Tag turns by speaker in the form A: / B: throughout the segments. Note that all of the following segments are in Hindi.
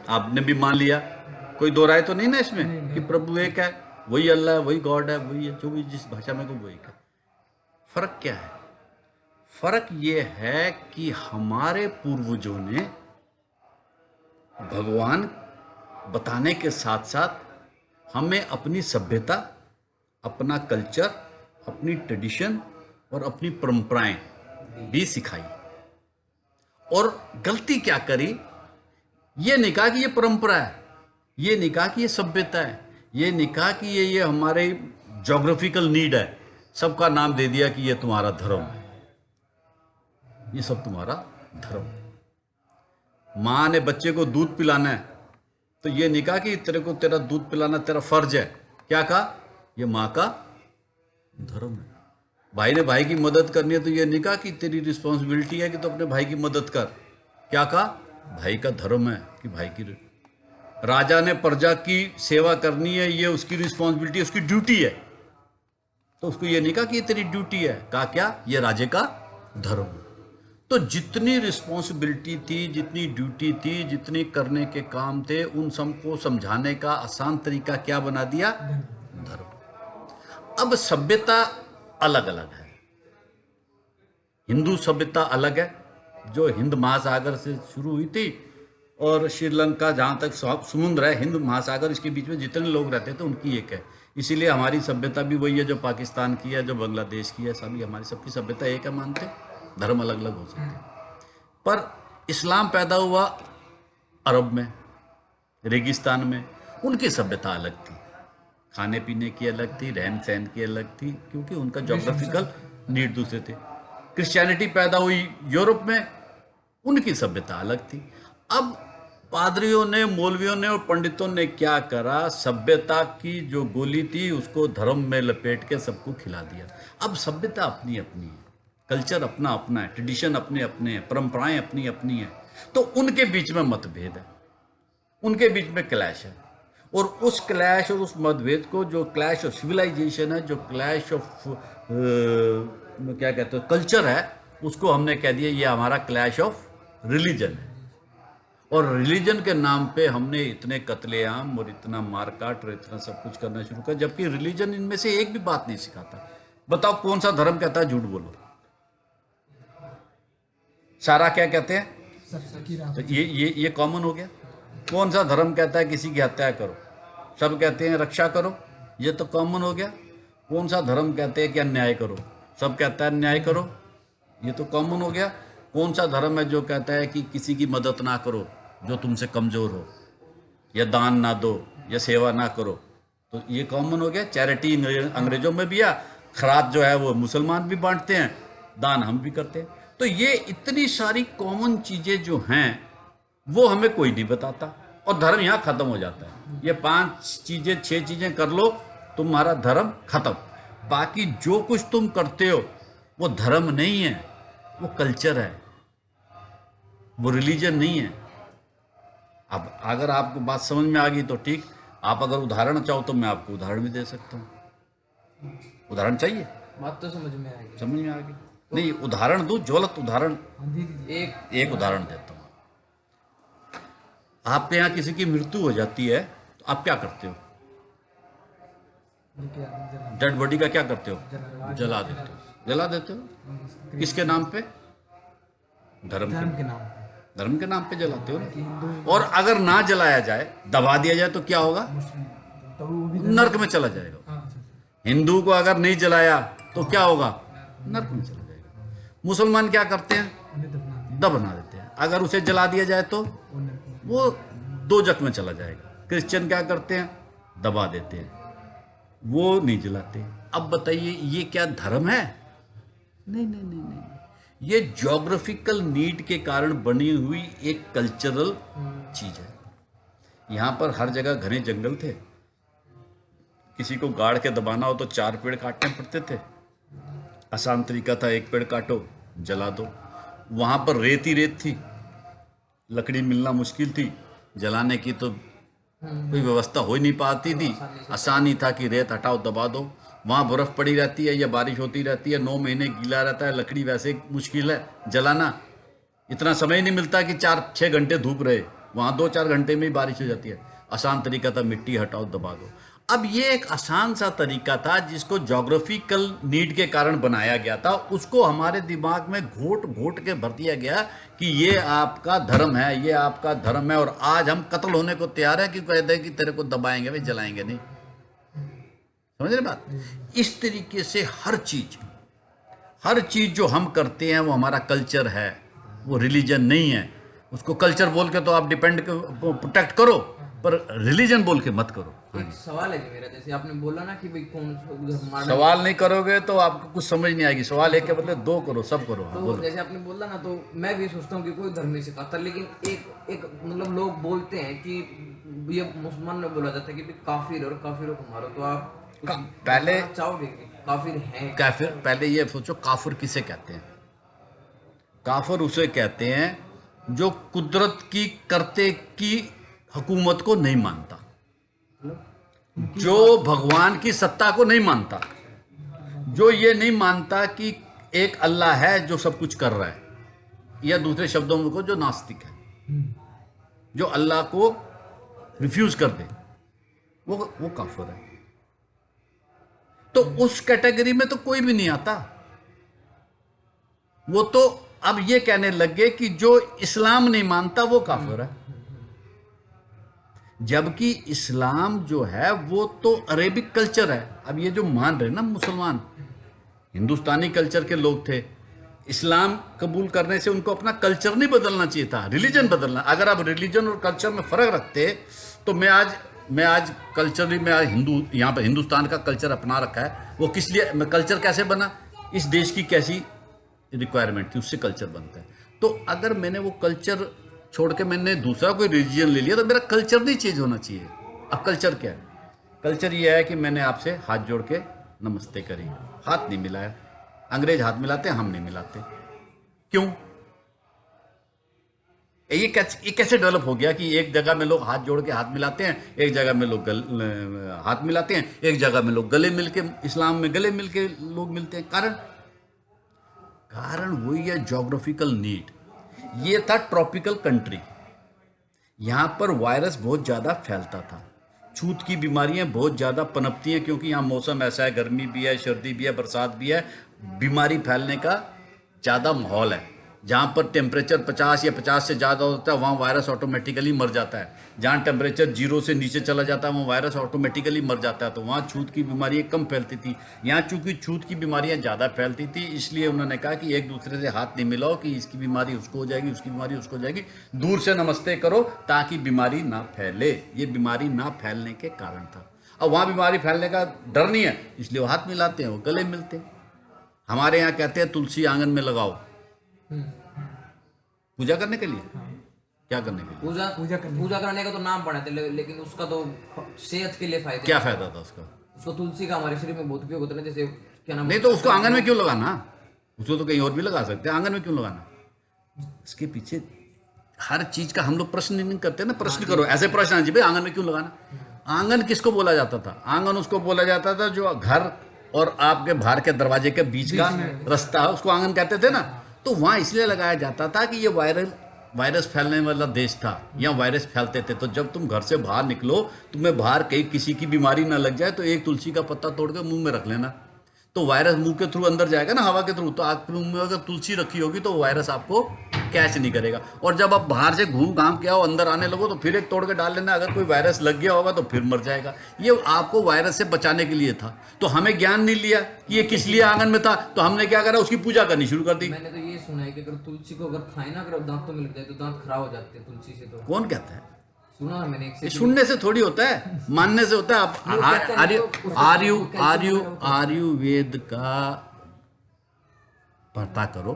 A: आपने भी मान लिया, कोई दो राय तो नहीं ना इसमें कि प्रभु एक है, वही अल्लाह है, वही गॉड है, वही है, जो भी जिस भाषा में को वही है। फर्क क्या है? फर्क ये है कि हमारे पूर्वजों ने भगवान बताने के साथ साथ हमें अपनी सभ्यता, अपना कल्चर, अपनी ट्रेडिशन और अपनी परंपराएं भी सिखाई। और गलती क्या करी, ये नहीं कहा कि ये परंपरा है, ये नहीं कहा कि ये सभ्यता है, ये नहीं कहा कि ये हमारे जोग्राफिकल नीड है, सबका नाम दे दिया कि ये तुम्हारा धर्म है, ये सब तुम्हारा धर्म है। माँ ने बच्चे को दूध पिलाना है तो ये नहीं कहा कि तेरे को तेरा दूध पिलाना तेरा फर्ज है, क्या कहा, ये माँ का धर्म है। भाई ने भाई की मदद करनी है तो ये नहीं कहा कि तेरी रिस्पॉन्सिबिलिटी है कि तू अपने भाई की मदद कर, क्या कहा, भाई का धर्म है कि भाई की। राजा ने प्रजा की सेवा करनी है, ये उसकी रिस्पॉन्सिबिलिटी, उसकी ड्यूटी है, तो उसको ये नहीं कहा कि ये तेरी ड्यूटी है, कहा क्या, ये राजे का धर्म है। तो जितनी रिस्पॉन्सिबिलिटी थी, जितनी ड्यूटी थी, जितनी करने के काम थे, उन सबको समझाने का आसान तरीका क्या बना दिया, धर्म। अब सभ्यता अलग अलग है। हिंदू सभ्यता अलग है, जो हिंद महासागर से शुरू हुई थी, और श्रीलंका जहाँ तक समुद्र है, हिंद महासागर, इसके बीच में जितने लोग रहते थे उनकी एक है। इसीलिए हमारी सभ्यता भी वही है जो पाकिस्तान की है, जो बांग्लादेश की है, सभी हमारी सबकी सभ्यता एक है, मानते, धर्म अलग अलग हो सकते हैं। पर इस्लाम पैदा हुआ अरब में, रेगिस्तान में, उनकी सभ्यता अलग थी, खाने पीने की अलग थी, रहन सहन की अलग थी, क्योंकि उनका जोग्राफिकल नीड दूसरे थे। क्रिश्चियनिटी पैदा हुई यूरोप में, उनकी सभ्यता अलग थी। अब पादरियों ने, मौलवियों ने और पंडितों ने क्या करा, सभ्यता की जो गोली थी उसको धर्म में लपेट के सबको खिला दिया। अब सभ्यता अपनी अपनी है, कल्चर अपना अपना है, ट्रेडिशन अपने अपने हैं, परंपराएं अपनी अपनी हैं, तो उनके बीच में मतभेद है, उनके बीच में क्लैश है। और उस क्लैश और उस मतभेद को, जो क्लैश ऑफ सिविलाइजेशन है, जो क्लैश ऑफ क्या कहते हैं कल्चर है, उसको हमने कह दिया ये हमारा क्लैश ऑफ रिलीजन है। और रिलीजन के नाम पे हमने इतने कत्लेआम और इतना मारकाट और इतना सब कुछ करना शुरू किया, जबकि रिलीजन इनमें से एक भी बात नहीं सिखाता। बताओ कौन सा धर्म कहता है झूठ बोलो? सारा क्या कहते हैं? तो ये कॉमन हो गया। कौन सा धर्म कहता है किसी की हत्या करो? सब कहते हैं रक्षा करो, ये तो कॉमन हो गया। कौन सा धर्म कहते हैं कि अन्याय करो? सब कहता है अन्याय करो, ये तो कॉमन हो गया। कौन सा धर्म है जो कहता है कि किसी की मदद ना करो जो तुमसे कमजोर हो, या दान ना दो, या सेवा ना करो? तो ये कॉमन हो गया। चैरिटी अंग्रेजों में भी है, खरात जो है वो मुसलमान भी बांटते हैं, दान हम भी करते हैं। तो ये इतनी सारी कॉमन चीजें जो हैं वो हमें कोई नहीं बताता, और धर्म यहाँ खत्म हो जाता है। ये 5 चीजें 6 चीजें कर लो, तुम्हारा धर्म खत्म। बाकी जो कुछ तुम करते हो वो धर्म नहीं है, वो कल्चर है, वो रिलीजन नहीं है। अब अगर आपको बात समझ में आ गई तो ठीक, आप अगर उदाहरण चाहो तो मैं आपको उदाहरण भी दे सकता हूँ। उदाहरण चाहिए?
B: बात तो समझ में आ गई।
A: समझ में आ गई? नहीं, उदाहरण दूं, ज्वलंत उदाहरण। एक उदाहरण देता हूँ। आपके यहाँ किसी की मृत्यु हो जाती है तो आप क्या करते हो? डेड बॉडी का क्या करते हो? जला देते हो। जला देते हो किसके नाम पे? धर्म के नाम पे। धर्म के नाम पे जलाते हो ना। और अगर ना जलाया जाए, दबा दिया जाए, तो क्या होगा? नर्क में चला जाएगा। हिंदू को अगर नहीं जलाया तो क्या होगा? नर्क में चला जाएगा। मुसलमान क्या करते हैं? दबना देते हैं। अगर उसे जला दिया जाए तो वो दोजख में चला जाएगा। क्रिश्चियन क्या करते हैं? दबा देते हैं, वो नहीं जलाते। अब बताइए ये क्या धर्म है? नहीं नहीं नहीं नहीं, ये ज्योग्राफिकल नीड के कारण बनी हुई एक कल्चरल चीज है। यहाँ पर हर जगह घने जंगल थे, किसी को गाड़ के दबाना हो तो 4 पेड़ काटने पड़ते थे। आसान तरीका था, एक पेड़ काटो, जला दो। वहां पर रेत ही रेत थी, लकड़ी मिलना मुश्किल थी, जलाने की तो कोई व्यवस्था हो ही नहीं पाती थी। आसान ही था कि रेत हटाओ, दबा दो। वहाँ बर्फ पड़ी रहती है या बारिश होती रहती है, 9 महीने गीला रहता है, लकड़ी वैसे मुश्किल है जलाना। इतना समय ही नहीं मिलता कि 4-6 घंटे धूप रहे। वहाँ 2-4 घंटे में ही बारिश हो जाती है। आसान तरीका था, मिट्टी हटाओ दबा दो। अब ये एक आसान सा तरीका था जिसको ज्योग्राफिकल नीड के कारण बनाया गया था, उसको हमारे दिमाग में घोट घोट के भर दिया गया कि ये आपका धर्म है, ये आपका धर्म है, और आज हम कत्ल होने को तैयार हैं कि कहते हैं कि तेरे को दबाएंगे भाई, जलाएंगे नहीं। समझ रहे बात? इस तरीके से हर चीज जो हम करते हैं वो हमारा कल्चर है, वो रिलीजन नहीं है। उसको कल्चर बोल के तो आप प्रोटेक्ट करो, पर रिलीजन बोल के मत करो।
B: एक सवाल है कि मेरा, जैसे आपने बोला ना कि भाई कौन सा
A: सवाल नहीं करोगे तो आपको कुछ समझ नहीं आएगी। सवाल एक के बदले 2 करो, सब करो। हाँ,
B: तो
A: बोलो।
B: जैसे आपने बोला ना, तो मैं भी सोचता हूँ कि कोई धर्म नहीं सिखाता, लेकिन एक मतलब लोग बोलते हैं कि ये मुसलमान में बोला जाता है कि भाई काफिर और काफिरों को मारो, तो आप
A: पहले
B: चाहोगे कि काफिर हैं?
A: काफिर, पहले ये सोचो काफिर किसे कहते हैं। काफिर उसे कहते हैं जो कुदरत की करते की हुकूमत को नहीं मानता, जो भगवान की सत्ता को नहीं मानता, जो ये नहीं मानता कि एक अल्लाह है जो सब कुछ कर रहा है, या दूसरे शब्दों में को जो नास्तिक है, जो अल्लाह को रिफ्यूज कर दे, वो काफिर है। तो उस कैटेगरी में तो कोई भी नहीं आता। वो तो अब ये कहने लग गए कि जो इस्लाम नहीं मानता वो काफिर है, जबकि इस्लाम जो है वो तो अरेबिक कल्चर है। अब ये जो मान रहे ना मुसलमान, हिंदुस्तानी कल्चर के लोग थे, इस्लाम कबूल करने से उनको अपना कल्चर नहीं बदलना चाहिए था, रिलीजन बदलना। अगर आप रिलीजन और कल्चर में फर्क रखते तो मैं आज कल्चरली, मैं आज यहाँ पर हिंदुस्तान का कल्चर अपना रखा है। वो किस लिए, मैं कल्चर कैसे बना, इस देश की कैसी रिक्वायरमेंट थी, उससे कल्चर बनता है। तो अगर मैंने वो कल्चर छोड़ के मैंने दूसरा कोई रिलीजन ले लिया तो मेरा कल्चर नहीं चेंज होना चाहिए। अब कल्चर क्या है? कल्चर ये है कि मैंने आपसे हाथ जोड़ के नमस्ते करी, हाथ नहीं मिलाया। अंग्रेज हाथ मिलाते हैं, हम नहीं मिलाते, क्यों? ये कैसे डेवलप हो गया कि एक जगह में लोग हाथ जोड़ के हाथ मिलाते हैं, एक जगह में लोग हाथ मिलाते हैं, एक जगह में लोग गले मिलके, इस्लाम में गले मिलके लोग मिलते हैं। कारण वही है, ज्योग्राफिकल नीड। ये था ट्रॉपिकल कंट्री, यहाँ पर वायरस बहुत ज़्यादा फैलता था, छूत की बीमारियाँ बहुत ज़्यादा पनपती हैं, क्योंकि यहाँ मौसम ऐसा है, गर्मी भी है, सर्दी भी है, बरसात भी है, बीमारी फैलने का ज़्यादा माहौल है। जहाँ पर टेम्परेचर 50 या 50 से ज़्यादा होता है वहाँ वायरस ऑटोमेटिकली मर जाता है। जहाँ टेम्परेचर 0 से नीचे चला जाता है वहाँ वायरस ऑटोमेटिकली मर जाता है। तो वहाँ छूत की बीमारियाँ कम फैलती थी। यहाँ चूँकि छूत की बीमारियाँ ज़्यादा फैलती थी, इसलिए उन्होंने कहा कि एक दूसरे से हाथ नहीं मिलाओ कि इसकी बीमारी उसको हो जाएगी, उसकी बीमारी उसको हो जाएगी, दूर से नमस्ते करो ताकि बीमारी ना फैले। ये बीमारी ना फैलने के कारण था। अब वहाँ बीमारी फैलने का डर नहीं है, इसलिए वो हाथ मिलाते हैं, वो गले मिलते हैं। हमारे यहाँ कहते हैं तुलसी आंगन में लगाओ, पूजा करने के लिए। क्या करने के लिए?
B: पूजा करने का तो नाम पड़ा था, लेकिन उसका तो सेहत के लिए फायदा।
A: क्या फायदा था उसका?
B: उसको तुलसी का हमारे शरीर में बहुत उपयोग होता है। जैसे क्या नाम,
A: नहीं तो उसको आंगन में क्यों लगाना? उसको तो कहीं और भी लगा सकते हैं, आंगन में क्यों लगाना? इसके पीछे हर चीज का हम लोग प्रश्न नहीं करते ना। प्रश्न करो, ऐसे प्रश्न आए भाई आंगन में क्यों लगाना? आंगन किसको बोला जाता था? आंगन उसको बोला जाता था जो घर और आपके बाहर के दरवाजे के बीच का रास्ता है, उसको आंगन कहते थे ना। तो वहाँ इसलिए लगाया जाता था कि ये वायरस फैलने वाला देश था, यहाँ वायरस फैलते थे। तो जब तुम घर से बाहर निकलो, तुम्हें बाहर कहीं किसी की बीमारी ना लग जाए, तो एक तुलसी का पत्ता तोड़ के मुंह में रख लेना, तो वायरस मुंह के थ्रू अंदर जाएगा ना, हवा के थ्रू। तो आपके मुंह में अगर तुलसी रखी होगी तो वायरस आपको कैच नहीं करेगा। और जब आप बाहर से घूम घाम के आओ, अंदर आने लगो, तो फिर एक तोड़ के डाल लेना। अगर कोई वायरस लग गया होगा तो फिर मर जाएगा। ये आपको वायरस से बचाने के लिए था। तो हमें ज्ञान नहीं लिया कि ये किस लिए आंगन में था, तो हमने क्या करा, उसकी पूजा करनी शुरू कर दी।
B: मैंने तो ये सुना है कि अगर तुलसी को अगर खाए ना, अगर दांतों में लग जाए तो दांत खराब हो जाते हैं तुलसी से। तो
A: कौन कहता है?
B: सुना है मैंने।
A: ये सुनने से थोड़ी होता है, मानने से होता है। आयुर्वेद का पता करो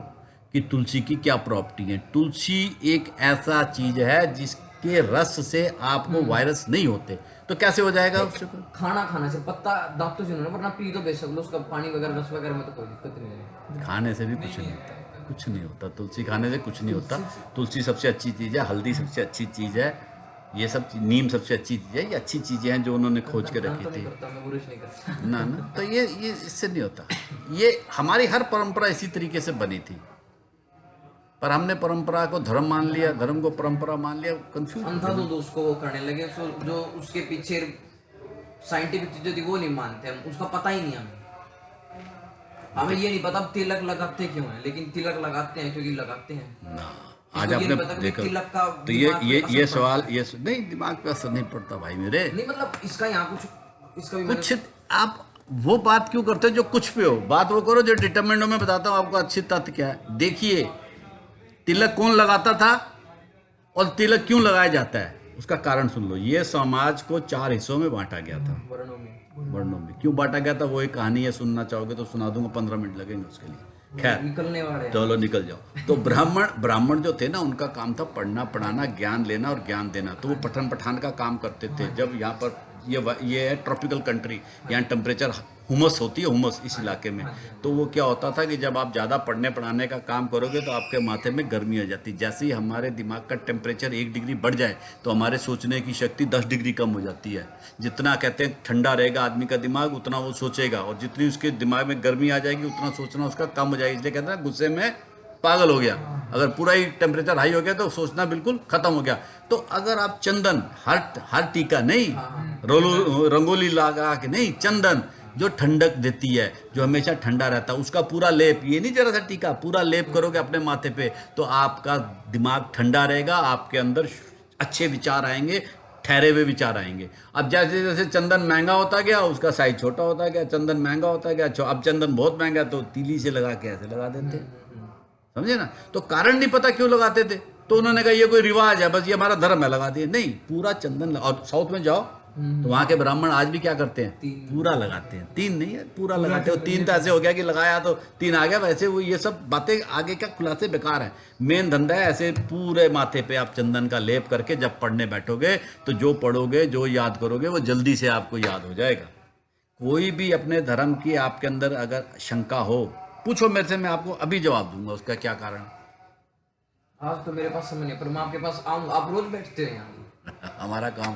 A: कि तुलसी की क्या प्रॉपर्टी है। तुलसी एक ऐसा चीज है जिसके रस से आपको वायरस नहीं होते। तो कैसे हो जाएगा उससे?
B: खाना खाने से, पत्ता दांतों से नहीं, वरना पी तो बेशक लो, उसका पानी वगैरह रस वगैरह में तो कोई दिक्कत नहीं है।
A: खाने से भी कुछ नहीं होता, कुछ नहीं होता। तुलसी खाने से कुछ नहीं होता। तुलसी सबसे अच्छी चीज़ है, हल्दी सबसे अच्छी चीज़ है, ये सब नीम सबसे अच्छी चीज़ है। ये अच्छी चीज़ें हैं जो उन्होंने खोज के रखी थी। ना तो ये इससे नहीं होता। ये हमारी हर परंपरा इसी तरीके से बनी थी। पर हमने परंपरा को धर्म मान लिया, धर्म को परंपरा मान लिया, कंफ्यूज।
B: अंधाधुंध उसको वो करने लगे, जो उसके पीछे साइंटिफिक चीजें थी वो नहीं मानते हम, उसका पता ही नहीं हमें ये नहीं पता तिलक लगाते क्यों है, लेकिन तिलक लगाते हैं क्योंकि लगाते हैं
A: ना। आज आपने देखा
B: तिलक का
A: तो ये सवाल ये नहीं, दिमाग पे असर नहीं पड़ता भाई मेरे।
B: नहीं मतलब इसका यहाँ कुछ इसका भी
A: कुछ आप वो बात क्यों करते हो जो कुछ पे हो, बात वो करो जो डिटरमिनेंट हो। मैं बताता हूँ आपको अच्छी तथ्य क्या है। देखिए तिलक कौन लगाता था और तिलक क्यों लगाया जाता है, उसका कारण सुन लो। ये समाज को 4 हिस्सों में बांटा गया था, वर्णों में। क्यों बांटा गया था वो एक कहानी है, सुनना चाहोगे तो सुना दूंगा, 15 मिनट लगेंगे उसके लिए। खैर
B: निकलने वाले
A: चलो निकल जाओ। तो ब्राह्मण जो थे ना, उनका काम था पढ़ना पढ़ाना, ज्ञान लेना और ज्ञान देना। तो वो पठन पठान का काम करते थे। जब यहाँ पर ये है ट्रॉपिकल कंट्री, यहाँ टेम्परेचर हुमस होती है, हुमस इस इलाके में। तो वो क्या होता था कि जब आप ज़्यादा पढ़ने पढ़ाने का काम करोगे तो आपके माथे में गर्मी आ जाती। जैसे ही हमारे दिमाग का टेम्परेचर 1 डिग्री बढ़ जाए तो हमारे सोचने की शक्ति 10 डिग्री कम हो जाती है। जितना कहते हैं ठंडा रहेगा आदमी का दिमाग, उतना वो सोचेगा, और जितनी उसके दिमाग में गर्मी आ जाएगी उतना सोचना उसका कम हो जाएगा। इसलिए कहते हैं गुस्से में पागल हो गया। अगर पूरा ही टेम्परेचर हाई हो गया तो सोचना बिल्कुल खत्म हो गया। तो अगर आप चंदन, हर टीका नहीं, रंगोली लगा के नहीं, चंदन जो ठंडक देती है, जो हमेशा ठंडा रहता है, उसका पूरा लेप, ये नहीं जरा सा टीका, पूरा लेप करोगे अपने माथे पे तो आपका दिमाग ठंडा रहेगा, आपके अंदर अच्छे विचार आएंगे, ठहरे हुए विचार आएंगे। अब जैसे जैसे चंदन महंगा होता गया उसका साइज छोटा होता गया, चंदन महंगा होता गया। अब चंदन बहुत महंगा तो तीली से लगा के ऐसे लगा देते, समझे ना। तो कारण नहीं पता क्यों लगाते थे, तो उन्होंने कहा ये कोई रिवाज है, बस ये हमारा धर्म है, लगा दिए। नहीं, पूरा चंदन। और साउथ में जाओ तो वहाँ के ब्राह्मण आज भी क्या करते हैं, पूरा लगाते हैं। 3 नहीं है, पूरा लगाते हो। 3 तो ऐसे हो गया कि लगाया तो 3 आ गया। वैसे वो ये सब बातें आगे का खुलासे बेकार है। मेन धंधा है ऐसे पूरे माथे पे आप चंदन का लेप करके जब पढ़ने बैठोगे तो जो पढ़ोगे, जो याद करोगे, वो जल्दी से आपको याद हो जाएगा। कोई भी अपने धर्म की आपके अंदर अगर शंका हो, पूछो मेरे से, मैं आपको अभी जवाब दूंगा उसका क्या कारण।
B: आज तो मेरे पास समय नहीं, पर मैं आपके पास आऊंगा। आप रोज बैठते हो यहाँ?
A: हमारा काम